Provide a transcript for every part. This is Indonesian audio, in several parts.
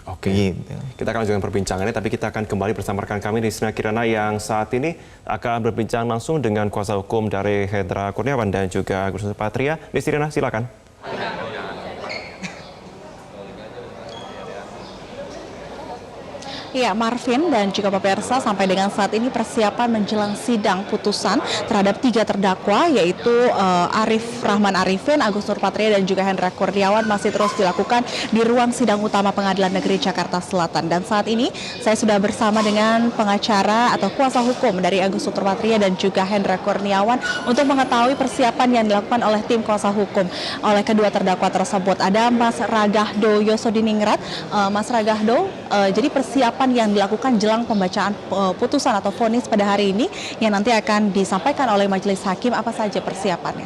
Oke, Gitu. kita akan lanjutkan perbincangannya, tapi kita akan kembali bersama rekan kami Risna Kirana yang saat ini akan berbincang langsung dengan kuasa hukum dari Hendra Kurniawan dan juga Agus Nurpatria. Risna, silakan. Ya, Marvin dan juga pemirsa, sampai dengan saat ini persiapan menjelang sidang putusan terhadap 3 terdakwa yaitu Arif Rahman Arifin, Agus Nurpatria dan juga Hendra Kurniawan masih terus dilakukan di ruang sidang utama Pengadilan Negeri Jakarta Selatan. Dan saat ini saya sudah bersama dengan pengacara atau kuasa hukum dari Agus Nurpatria dan juga Hendra Kurniawan untuk mengetahui persiapan yang dilakukan oleh tim kuasa hukum oleh kedua terdakwa tersebut. Ada Mas Ragahdo Yosodiningrat. Mas Ragahdo, jadi persiapan yang dilakukan jelang pembacaan putusan atau vonis pada hari ini yang nanti akan disampaikan oleh majelis hakim, apa saja persiapannya?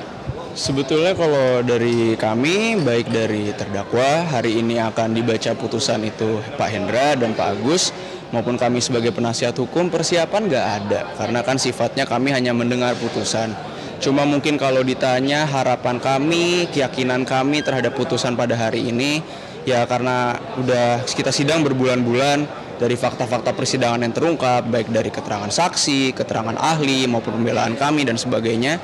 Sebetulnya kalau dari kami, baik dari terdakwa, hari ini akan dibaca putusan itu Pak Hendra dan Pak Agus, maupun kami sebagai penasihat hukum, persiapan nggak ada. Karena kan sifatnya kami hanya mendengar putusan. Cuma mungkin kalau ditanya harapan kami, keyakinan kami terhadap putusan pada hari ini, ya karena udah kita sidang berbulan-bulan, dari fakta-fakta persidangan yang terungkap, baik dari keterangan saksi, keterangan ahli, maupun pembelaan kami dan sebagainya,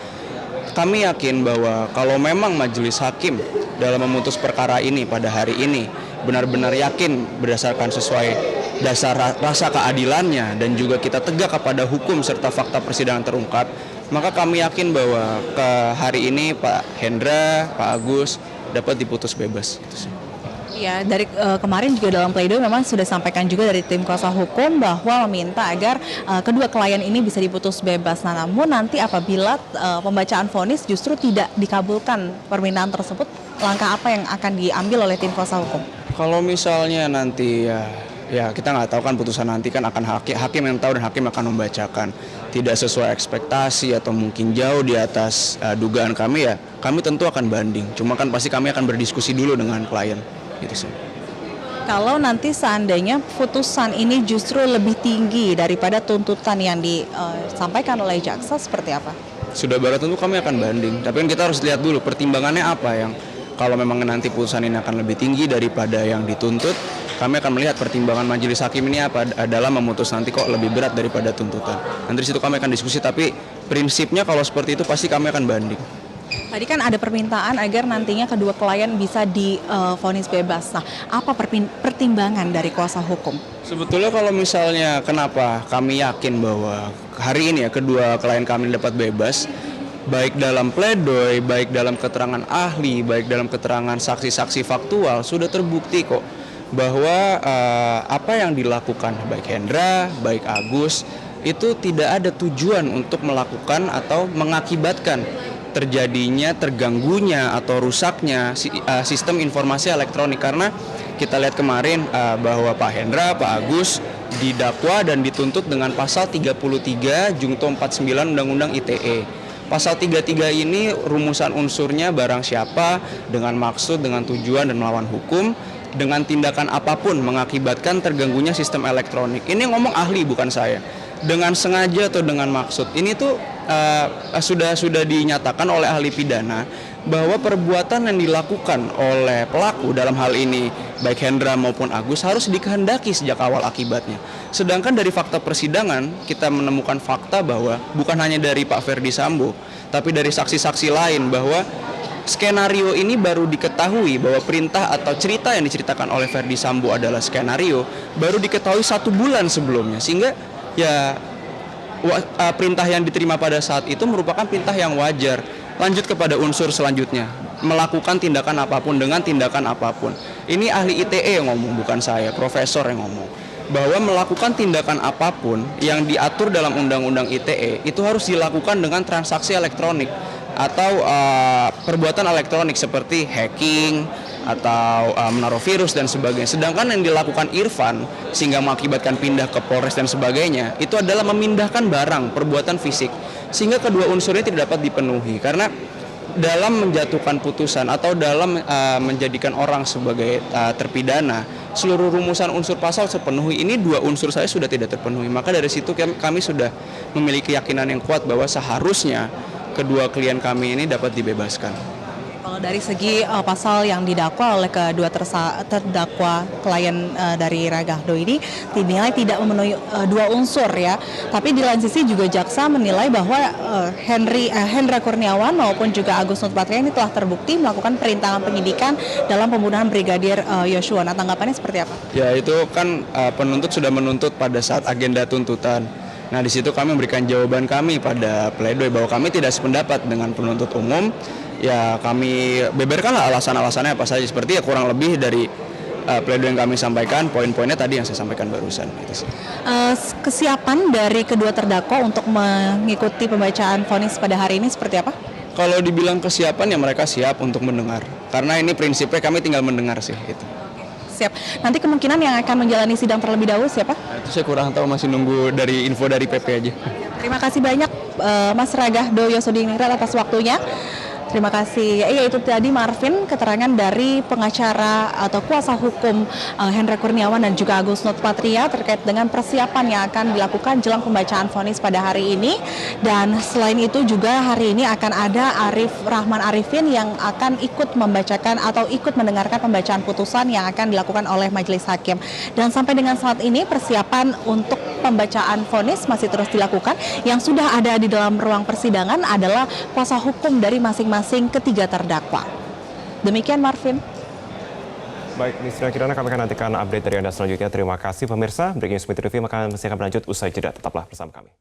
kami yakin bahwa kalau memang majelis hakim dalam memutus perkara ini pada hari ini benar-benar yakin berdasarkan sesuai dasar rasa keadilannya dan juga kita tegak kepada hukum serta fakta persidangan terungkap, maka kami yakin bahwa ke hari ini Pak Hendra, Pak Agus dapat diputus bebas. Ya, dari kemarin juga dalam pledoi memang sudah sampaikan juga dari tim kuasa hukum bahwa meminta agar kedua klien ini bisa diputus bebas. Nah, namun nanti apabila pembacaan vonis justru tidak dikabulkan permintaan tersebut, langkah apa yang akan diambil oleh tim kuasa hukum? Kalau misalnya nanti ya kita nggak tahu kan, putusan nanti kan akan hakim yang tahu dan hakim akan membacakan. Tidak sesuai ekspektasi atau mungkin jauh di atas dugaan kami, ya kami tentu akan banding. Cuma kan pasti kami akan berdiskusi dulu dengan klien. Gitu sih. Kalau nanti seandainya putusan ini justru lebih tinggi daripada tuntutan yang disampaikan oleh jaksa, seperti apa? Sudah barat tentu kami akan banding. Tapi kan kita harus lihat dulu pertimbangannya apa, yang kalau memang nanti putusan ini akan lebih tinggi daripada yang dituntut, kami akan melihat pertimbangan majelis hakim ini apa adalah memutus nanti kok lebih berat daripada tuntutan. Nanti di situ kami akan diskusi, tapi prinsipnya kalau seperti itu pasti kami akan banding. Tadi kan ada permintaan agar nantinya kedua klien bisa divonis bebas. Nah, apa pertimbangan dari kuasa hukum? Sebetulnya kalau misalnya kenapa kami yakin bahwa hari ini ya kedua klien kami dapat bebas, baik dalam pledoi, baik dalam keterangan ahli, baik dalam keterangan saksi-saksi faktual, sudah terbukti kok bahwa apa yang dilakukan baik Hendra, baik Agus, itu tidak ada tujuan untuk melakukan atau mengakibatkan terjadinya, terganggunya atau rusaknya sistem informasi elektronik. Karena kita lihat kemarin bahwa Pak Hendra, Pak Agus didakwa dan dituntut dengan pasal 33 Jungto 49 Undang-Undang ITE. Pasal 33 ini rumusan unsurnya barang siapa dengan maksud, dengan tujuan dan melawan hukum dengan tindakan apapun mengakibatkan terganggunya sistem elektronik. Ini ngomong ahli bukan saya. Dengan sengaja atau dengan maksud. Ini tuh sudah dinyatakan oleh ahli pidana bahwa perbuatan yang dilakukan oleh pelaku dalam hal ini baik Hendra maupun Agus harus dikehendaki sejak awal akibatnya. Sedangkan dari fakta persidangan kita menemukan fakta bahwa bukan hanya dari Pak Ferdi Sambo, tapi dari saksi-saksi lain bahwa skenario ini baru diketahui bahwa perintah atau cerita yang diceritakan oleh Ferdi Sambo adalah skenario baru diketahui 1 bulan sebelumnya, sehingga ya perintah yang diterima pada saat itu merupakan perintah yang wajar. Lanjut kepada unsur selanjutnya, melakukan tindakan apapun dengan tindakan apapun. Ini ahli ITE yang ngomong, bukan saya, profesor yang ngomong. Bahwa melakukan tindakan apapun yang diatur dalam Undang-Undang ITE itu harus dilakukan dengan transaksi elektronik atau perbuatan elektronik seperti hacking atau menaruh virus dan sebagainya. Sedangkan yang dilakukan Irfan sehingga mengakibatkan pindah ke Polres dan sebagainya itu adalah memindahkan barang, perbuatan fisik, sehingga kedua unsur ini tidak dapat dipenuhi. Karena dalam menjatuhkan putusan atau dalam menjadikan orang sebagai terpidana, seluruh rumusan unsur pasal terpenuhi. Ini 2 unsur saya sudah tidak terpenuhi. Maka dari situ kami sudah memiliki keyakinan yang kuat bahwa seharusnya kedua klien kami ini dapat dibebaskan. Kalau Kalau dari segi pasal yang didakwa oleh kedua terdakwa klien dari Ragahdo ini dinilai tidak memenuhi dua unsur ya. Tapi di lain sisi juga jaksa menilai bahwa Hendra Kurniawan maupun juga Agus Nurpatria ini telah terbukti melakukan perintangan penyidikan dalam pembunuhan Brigadir Yosua. Nah, tanggapannya seperti apa? Ya, itu kan penuntut sudah menuntut pada saat agenda tuntutan. Nah, di situ kami memberikan jawaban kami pada pledoi bahwa kami tidak sependapat dengan penuntut umum. Ya, kami beberkanlah alasan-alasannya apa saja, seperti ya kurang lebih dari pledoi yang kami sampaikan, poin-poinnya tadi yang saya sampaikan barusan. Itu sih. Kesiapan dari kedua terdakwa untuk mengikuti pembacaan vonis pada hari ini seperti apa? Kalau dibilang kesiapan ya mereka siap untuk mendengar. Karena ini prinsipnya kami tinggal mendengar sih. Gitu. Siap. Nanti kemungkinan yang akan menjalani sidang terlebih dahulu siapa? Nah, itu saya kurang tahu, masih nunggu dari info dari PP aja. Terima kasih banyak Mas Ragahdo Yosodiningrat atas waktunya. Terima kasih. Ya, itu tadi Marvin, keterangan dari pengacara atau kuasa hukum Hendra Kurniawan dan juga Agus Nurpatria terkait dengan persiapan yang akan dilakukan jelang pembacaan vonis pada hari ini. Dan selain itu juga hari ini akan ada Rahman Arifin yang akan ikut membacakan atau ikut mendengarkan pembacaan putusan yang akan dilakukan oleh majelis hakim. Dan sampai dengan saat ini persiapan untuk pembacaan vonis masih terus dilakukan. Yang sudah ada di dalam ruang persidangan adalah kuasa hukum dari masing-masing ketiga terdakwa. Demikian Marvin. Baik, Nisra Kirana, kami akan nantikan update dari Anda selanjutnya. Terima kasih pemirsa. Breaking News Metro TV masih akan berlanjut usai jeda. Tetaplah bersama kami.